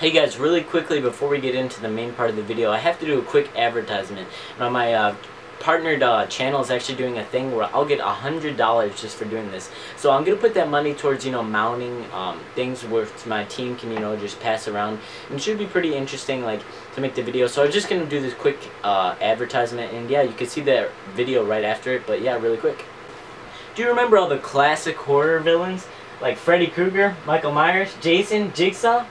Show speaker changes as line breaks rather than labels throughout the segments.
Hey guys, really quickly before we get into the main part of the video, I have to do a quick advertisement. Now my partnered channel is actually doing a thing where I'll get $100 just for doing this. So I'm going to put that money towards, mounting things where my team can, just pass around. And it should be pretty interesting, like, to make the video. So I'm just going to do this quick advertisement, and yeah, you can see that video right after it, but yeah, really quick. Do you remember all the classic horror villains? Like Freddy Krueger, Michael Myers, Jason, Jigsaw?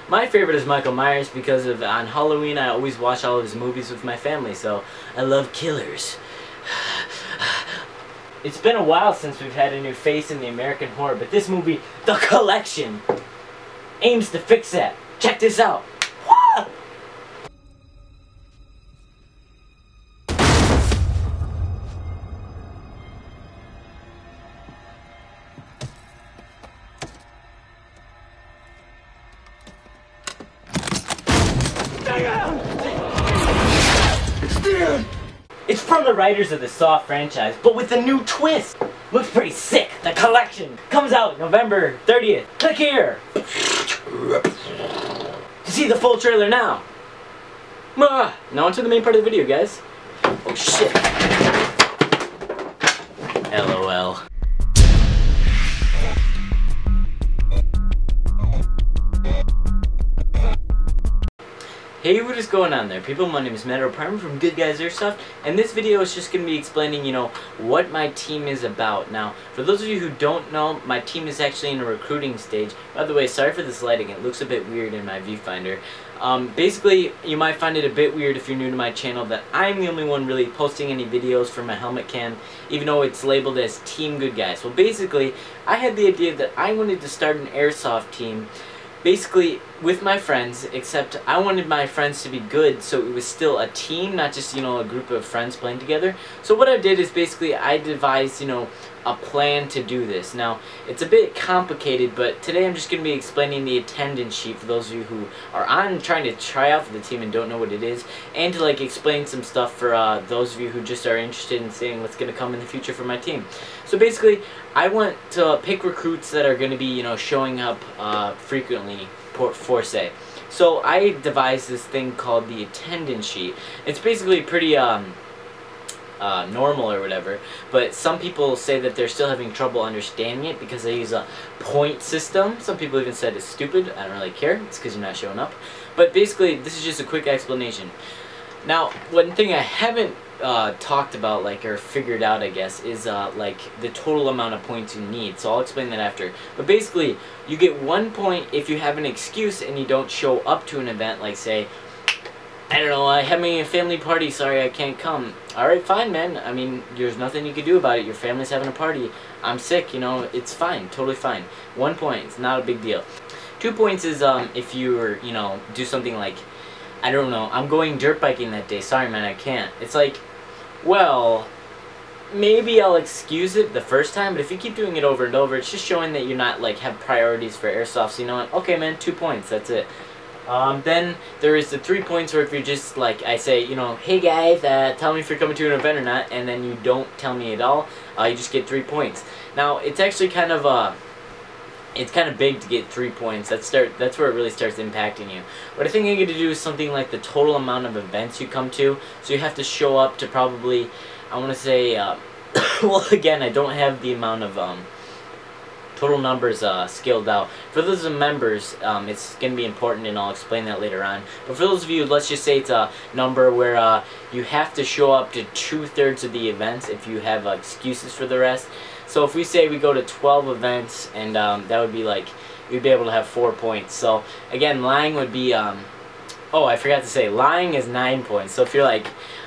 My favorite is Michael Myers because on Halloween I always watch all of his movies with my family, so I love killers. It's been a while since we've had a new face in the American horror, but this movie, The Collection, aims to fix that. Check this out. It's from the writers of the Saw franchise, but with a new twist. Looks pretty sick. The Collection comes out November 30th. Click here to see the full trailer now. Now onto the main part of the video, guys. Oh shit. LOL. Hey, what is going on there, people? My name is Matt O'Parman from Good Guys Airsoft, and this video is just going to be explaining, what my team is about. Now, for those of you who don't know, my team is actually in a recruiting stage. By the way, sorry for this lighting, it looks a bit weird in my viewfinder. Basically, you might find it a bit weird if you're new to my channel that I'm the only one really posting any videos for my helmet cam, even though it's labeled as Team Good Guys. Well, basically, I had the idea that I wanted to start an airsoft team, basically with my friends, except I wanted my friends to be good, so it was still a team, not just, a group of friends playing together. So what I did is basically I devised, a plan to do this. Now, it's a bit complicated, but today I'm just going to be explaining the attendance sheet for those of you who are trying to try out for the team and don't know what it is, and to explain some stuff for those of you who just are interested in seeing what's going to come in the future for my team. So basically, I want to pick recruits that are going to be, showing up frequently, for say. So I devised this thing called the attendance sheet. It's basically pretty normal or whatever, but some people say that they're still having trouble understanding it because they use a point system. Some people even said it's stupid. I don't really care. It's because you're not showing up. But basically, this is just a quick explanation. Now, one thing I haven't talked about, or figured out, I guess, is the total amount of points you need. So I'll explain that after. But basically, you get 1 point if you have an excuse and you don't show up to an event, like say, I don't know, I'm having a family party, sorry I can't come. Alright, fine, man. I mean, there's nothing you can do about it. Your family's having a party. I'm sick, it's fine, totally fine. 1 point, it's not a big deal. 2 points is if you do something like, I don't know, I'm going dirt biking that day, sorry man, I can't. It's like, well, maybe I'll excuse it the first time, but if you keep doing it over and over, it's just showing that you're not, have priorities for airsoft, so you know what, okay man, 2 points, that's it. Then there is the 3 points where if you're just, I say, hey guys, tell me if you're coming to an event or not, and then you don't tell me at all, you just get 3 points. Now, it's actually kind of big to get 3 points. That's where it really starts impacting you. What I think I'm going to do is something like the total amount of events you come to. So you have to show up to probably, I want to say, well, again, I don't have the amount of total numbers scaled out. For those members, it's going to be important, and I'll explain that later on. But for those of you, let's just say it's a number where you have to show up to 2/3 of the events if you have excuses for the rest. So if we say we go to 12 events, and that would be you'd be able to have 4 points. So again, lying would be, oh, I forgot to say, lying is 9 points. So if you're like,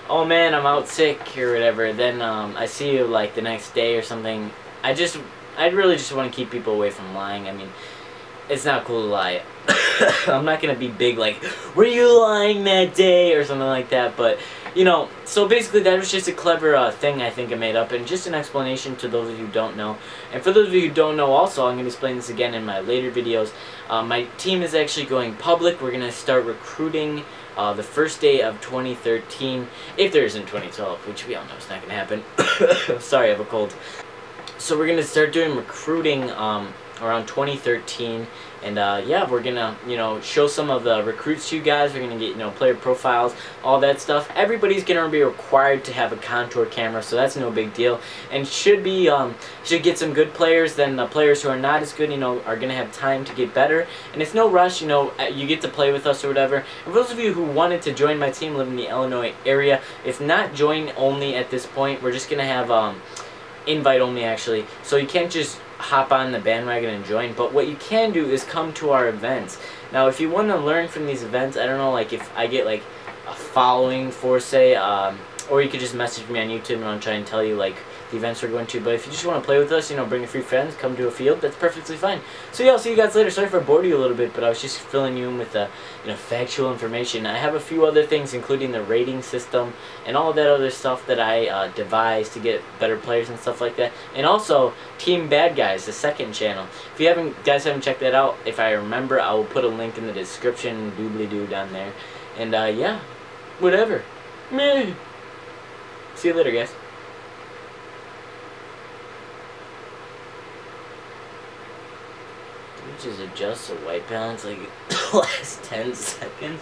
oh man, I'm out sick or whatever, then I see you the next day or something, I'd really just want to keep people away from lying. I mean, it's not cool to lie. I'm not going to be big were you lying that day or something like that, but so basically that was just a clever thing I think I made up, and just an explanation to those of you who don't know. And for those of you who don't know also, I'm going to explain this again in my later videos. My team is actually going public. We're going to start recruiting the first day of 2013, if there isn't 2012, which we all know is not going to happen. Sorry, I have a cold. So we're going to start doing recruiting around 2013. And yeah, we're gonna, you know, show some of the recruits to you guys. We're gonna get, you know, player profiles, all that stuff. Everybody's gonna be required to have a contour camera, so that's no big deal. And should get some good players. Then the players who are not as good, you know, are gonna have time to get better. And it's no rush, you know. You get to play with us or whatever. And for those of you who wanted to join my team, live in the Illinois area, it's not join only at this point. We're just gonna have invite only, actually. So you can't just hop on the bandwagon and join, but what you can do is come to our events. Now if you want to learn from these events, I don't know, like if I get like a following for, say, or you could just message me on YouTube and I'll try and tell you like the events we're going to. But if you just want to play with us, you know, bring a few friends, come to a field, that's perfectly fine. So yeah, I'll see you guys later. Sorry if I bored you a little bit, but I was just filling you in with the, you know, factual information. I have a few other things, including the rating system and all of that other stuff that I devised to get better players and stuff like that. And also TeamGoodGuyz, the second channel. If you guys haven't checked that out, if I remember, I will put a link in the description, doobly-doo down there. And yeah, whatever. Meh. See you later, guys. Just adjust the white balance like the last 10 seconds.